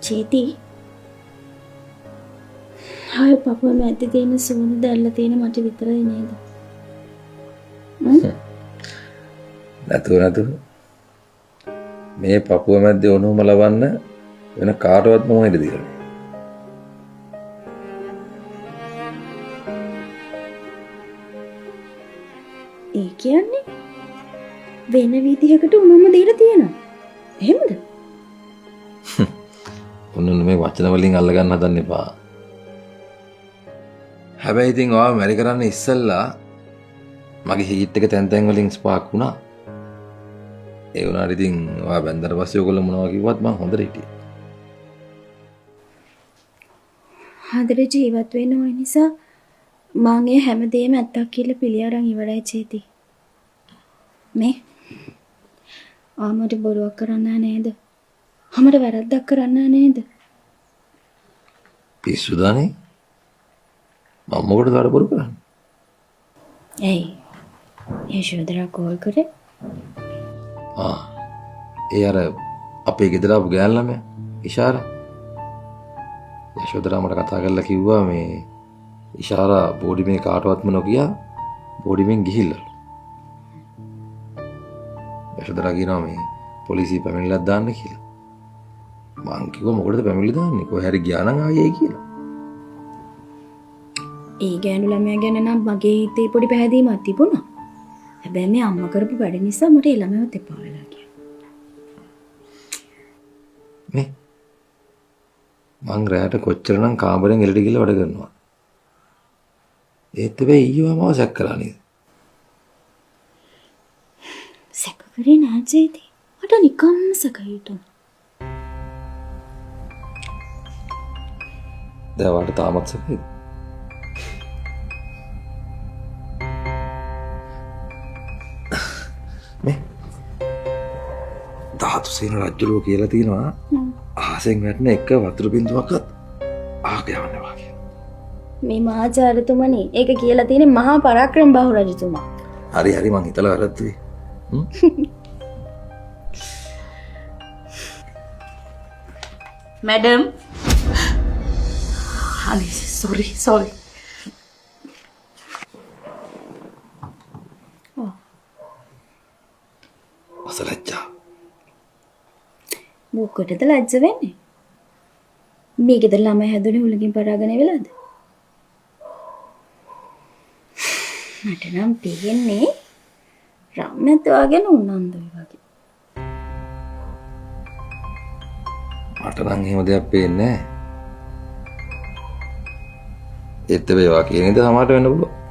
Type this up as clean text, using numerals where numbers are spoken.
චේති හාය පපුව මැද්දේ තියෙන සූඳ දැල්ල තියෙන මට විතරයි නේද? නැතුව මේ පපුව මැද්දේ ඔනෝම ලවන්න වෙන කාටවත් මොකද දෙන්නේ? ඒ කියන්නේ වෙන විදිහකට උනම දීලා තියෙනවා. එහෙමද? ඔන්න මේ වචන වලින් අල්ලගන්න හදන්න එපා. හැබැයි ඉතින් ඔයාව මැරි කරන්න ඉස්සෙල්ලා මගේ හීට් එක තැන් තැන් වලින් ස්පාක් වුණා. ඒ වුණාට ඉතින් ඔයා බැන්දට පස්සේ ඔයගොල්ලෝ මොනවා කිව්වත් මං හොඳට හිටියේ. හදට ජීවත් වෙන්න ඕන නිසා මං ඒ හැමදේම ඇත්තක් කියලා පිළි අරන් ඉවරයි චේති. මේ ආමට බොරුවක් කරන්න නේද? හැමද වැරද්දක් කරන්න නේද? පිස්සුදානේ. මම මොකටද වැඩ බොරු කරන්නේ? ඇයි? යශෝදරා කෝල් කරේ? ඒ අර අපේ ගෙදර ආපු ගෑන් ළමයා ඉෂාරා. යශෝදරා මට කතා කරලා කිව්වා මේ ඉෂාරා බෝඩිමේ කාටවත්ම නොකිය බෝඩිමෙන් ගිහිල්ලා. යශෝදරා කියනවා මේ පොලිසිය පැමිණිල්ලක් දාන්න කියලා. මං කිව්වා මොකටද පැමිණිලි දාන්නේ? කොහේ හරි ගියා නම් ආයෙයි කියලා. ඒ ගෑනු ළමයා ගැන නම් මගේ හිතේ පොඩි පැහැදීමක් තිබුණා. හැබැයි මේ අම්මා කරපු වැඩ නිසා මට ඒ ළමයාවත් එපා වෙලා ගියා. මේ මං රැයට කොච්චරනම් කාමරෙන් එළියට ගිහලා වැඩ කරනවා. ඒත් වෙයි ඊයම අවශ්‍යක් කරලා නේද? සැකකරේ නෑ චේති. මට නිකම්ම සැක හිතුණා. දැන් වාට තාමත් සැකයි. මේ ධාතු සේන රජුලෝ කියලා තියෙනවා අහසෙන් වැටෙන එක වතුර බින්දුවක්වත් ආක යවන්න වාගේ. මේ මහාචාර්යතුමනි ඒක කියලා තියෙන්නේ මහා පරාක්‍රම බහු රජතුමා. හරි මං හිතලා වැරද්දුවේ. मैडम हाँ सॉरी අසලච්චා මොකටද ලැජ්ජ වෙන්නේ? මේ ගෙදර ළමයි හැදුනේ හුලකින් පරාගෙන වෙලාද? මට නම් තියෙන්නේ රම්‍යත් වගේ උනන්දුයි වගේ. මට නම් එහෙම දෙයක් පේන්නේ නැහැ. ඒත් වේවා කියන ඉඳ සමහරට වෙන්න පුළුවන්.